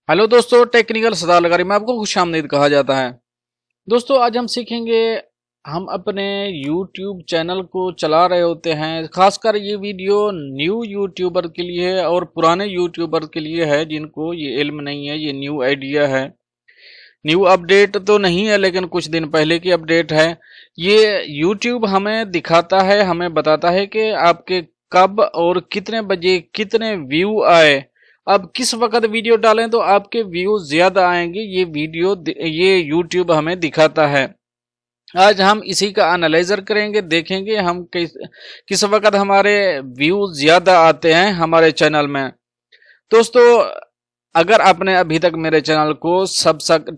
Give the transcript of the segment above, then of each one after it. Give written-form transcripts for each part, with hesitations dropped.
Hello दोस्तों, technical सलाह लगारी में आपको खुश आमदीद कहा जाता है। दोस्तों आज हम सीखेंगे, हम अपने YouTube चैनल को चला रहे होते हैं। खासकर ये वीडियो न्यू यूट्यूबर के लिए है और पुराने यूट्यूबर के लिए है जिनको ये इल्म नहीं है। ये न्यू आइडिया है, न्यू अपडेट तो नहीं है लेकिन कुछ दिन पहले की अपडेट है। ये YouTube हमें दिखाता है, हमें बताता है कि आपके कब और कितने बजे कितने व्यू आए। अब किस वक्त वीडियो डालें तो आपके व्यू ज्यादा आएंगे, ये YouTube हमें दिखाता है। आज हम इसी का एनालाइजर करेंगे, देखेंगे हम किस वक्त हमारे व्यू ज्यादा आते हैं हमारे चैनल में। दोस्तों अगर आपने अभी तक मेरे चैनल को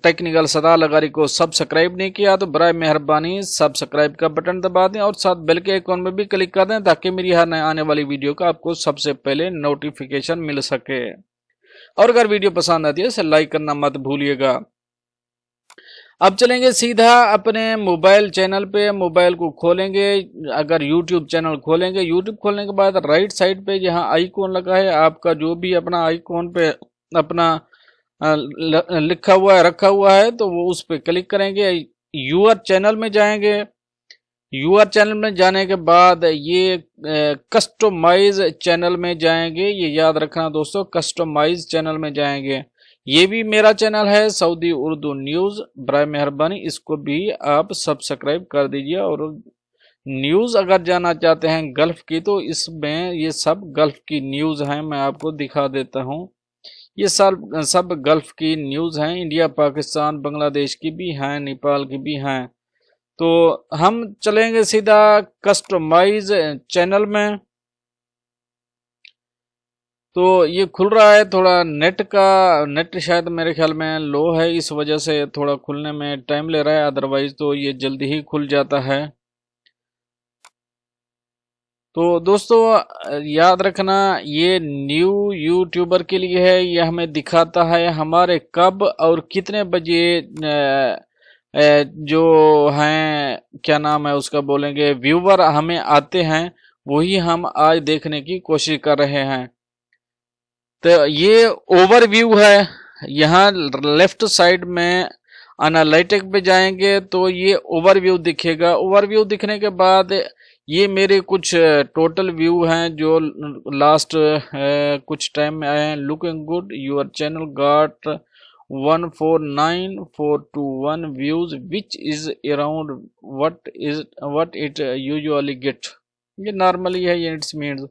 टेक्निकल सलाह लगारी को सब्सक्राइब नहीं किया तो बराए मेहरबानी सब्सक्राइब का बटन दबा दें और साथ बेल के आइकॉन में भी क्लिक कर दें ताकि मेरी हर नए आने वाली वीडियो का आपको सबसे पहले नोटिफिकेशन मिल सके। और अगर वीडियो पसंद आती है इसे लाइक करना मत भूलिएगा। अब चलेंगे सीधा अपने मोबाइल चैनल पे, मोबाइल को खोलेंगे। अगर यूट्यूब चैनल खोलेंगे, यूट्यूब खोलने के बाद राइट साइड पे जहाँ आइकॉन लगा है आपका, जो भी अपना आइकॉन पे अपना लिखा हुआ है रखा हुआ है तो वो उस पर क्लिक करेंगे। यूआर चैनल में जाएंगे। यूआर चैनल में जाने के बाद ये कस्टमाइज चैनल में जाएंगे। ये याद रखना दोस्तों, कस्टमाइज चैनल में जाएंगे। ये भी मेरा चैनल है सऊदी उर्दू न्यूज़, बराए मेहरबानी इसको भी आप सब्सक्राइब कर दीजिए। और न्यूज़ अगर जानना चाहते हैं गल्फ की तो इसमें ये सब गल्फ की न्यूज़ हैं, मैं आपको दिखा देता हूँ। ये सब गल्फ की न्यूज़ हैं, इंडिया पाकिस्तान बांग्लादेश की भी हैं, नेपाल की भी हैं। तो हम चलेंगे सीधा कस्टमाइज चैनल में। तो ये खुल रहा है, थोड़ा नेट शायद मेरे ख्याल में लो है, इस वजह से थोड़ा खुलने में टाइम ले रहा है, अदरवाइज तो ये जल्दी ही खुल जाता है। तो दोस्तों याद रखना ये न्यू यूट्यूबर के लिए है। ये हमें दिखाता है हमारे कब और कितने बजे जो हैं, क्या नाम है उसका, बोलेंगे व्यूवर हमें आते हैं, वही हम आज देखने की कोशिश कर रहे हैं। तो ये ओवरव्यू है। यहाँ लेफ्ट साइड में एनालिटिक पे जाएंगे तो ये ओवरव्यू दिखेगा। ओवरव्यू दिखने के बाद ये मेरे कुछ टोटल व्यू हैं जो लास्ट कुछ टाइम में आए हैं। Looking good, your channel got 149,421 views which is around what it usually get. ये नॉर्मली है, ये इट्स मीन्स।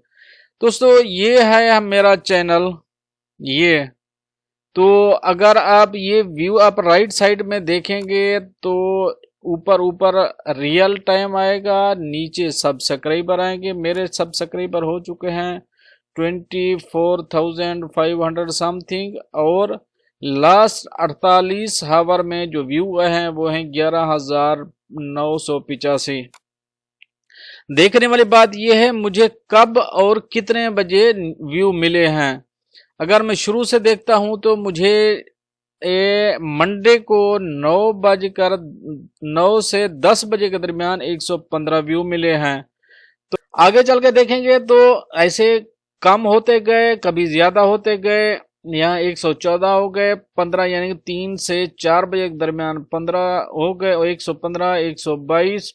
दोस्तों ये है मेरा चैनल। ये तो अगर आप ये व्यू आप राइट साइड में देखेंगे तो ऊपर ऊपर रियल टाइम आएगा, नीचे सब्सक्राइबर आएंगे। मेरे सब्सक्राइबर हो चुके हैं 24,500 समथिंग, और लास्ट 48 हावर में जो व्यू आए हैं वो हैं 11,985। देखने वाली बात यह है मुझे कब और कितने बजे व्यू मिले हैं। अगर मैं शुरू से देखता हूं तो मुझे मंडे को 9 से 10 बजे के दरमियान 115 व्यू मिले हैं। तो आगे चल के देखेंगे तो ऐसे कम होते गए, कभी ज्यादा होते गए। यहाँ 114 हो गए, 15 यानी कि 3 से 4 बजे के दरमियान 15 हो गए, और 115, 122।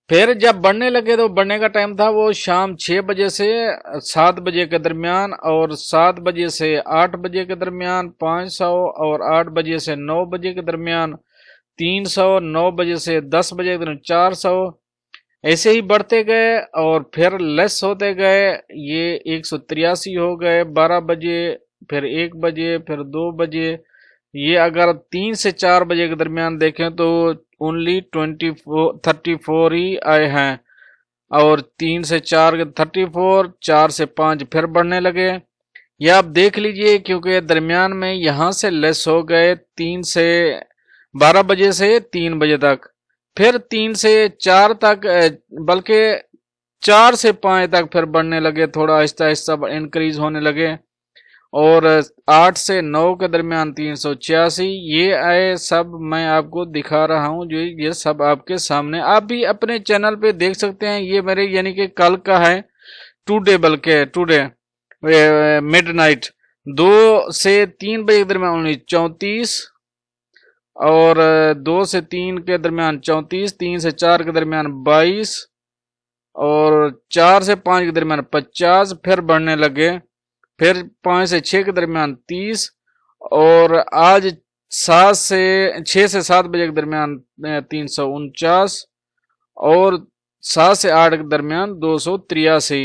फिर जब बढ़ने लगे तो बढ़ने का टाइम था वो शाम 6 बजे से 7 बजे के दरमियान, और 7 बजे से 8 बजे के दरमियान 500, और 8 बजे से 9 बजे के दरमियान 300, 9 बजे से 10 बजे के दरमियान 400। ऐसे ही बढ़ते गए और फिर लेस होते गए। ये 183 हो गए 12 बजे, फिर 1 बजे, फिर 2 बजे। ये अगर 3 से 4 बजे के दरमियान देखें तो ओनली 34 ही आए हैं, और 3 से 4 के 34, 4 से 5 फिर बढ़ने लगे। यह आप देख लीजिए क्योंकि दरमियान में यहाँ से लेस हो गए 3 से 12 बजे से 3 बजे तक, फिर 3 से 4 तक, बल्कि 4 से 5 तक फिर बढ़ने लगे, थोड़ा आहिस्ता आहिस्ता इंक्रीज होने लगे। और 8 से 9 के दरमियान 386 ये आए। सब मैं आपको दिखा रहा हूँ, जो ये सब आपके सामने आप भी अपने चैनल पे देख सकते हैं। ये मेरे यानी कि कल का है, टुडे, बल्कि टुडे मिडनाइट। 2 से 3 बजे के दरमियान 1934 और 2 से 3 के दरमियान 34, 3 से 4 के दरमियान 22 और 4 से 5 के दरमियान 50, फिर बढ़ने लगे, फिर 5 से 6 के दरमियान 30 और आज 6 से 7 बजे के दरमियान 349 और 7 से 8 के दरमियान 283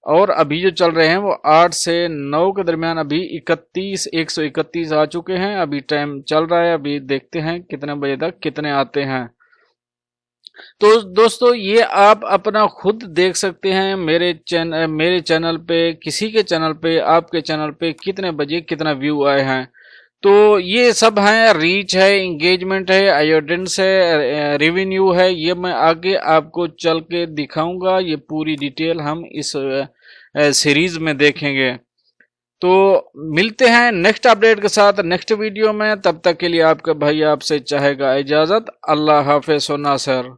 और अभी जो चल रहे हैं वो 8 से 9 के दरमियान अभी 131 आ चुके हैं। अभी टाइम चल रहा है, अभी देखते हैं कितने बजे तक कितने आते हैं। तो दोस्तों ये आप अपना खुद देख सकते हैं मेरे चैनल पे, किसी के चैनल पे, आपके चैनल पे कितने बजे कितना व्यू आए हैं। तो ये सब हैं, रीच है, इंगेजमेंट है, ऑडियंस है, रेवेन्यू है, ये मैं आगे आपको चल के दिखाऊंगा। ये पूरी डिटेल हम इस सीरीज में देखेंगे। तो मिलते हैं नेक्स्ट अपडेट के साथ नेक्स्ट वीडियो में। तब तक के लिए आपका भाई आपसे चाहेगा इजाजत। अल्लाह हाफिज़। नासिर।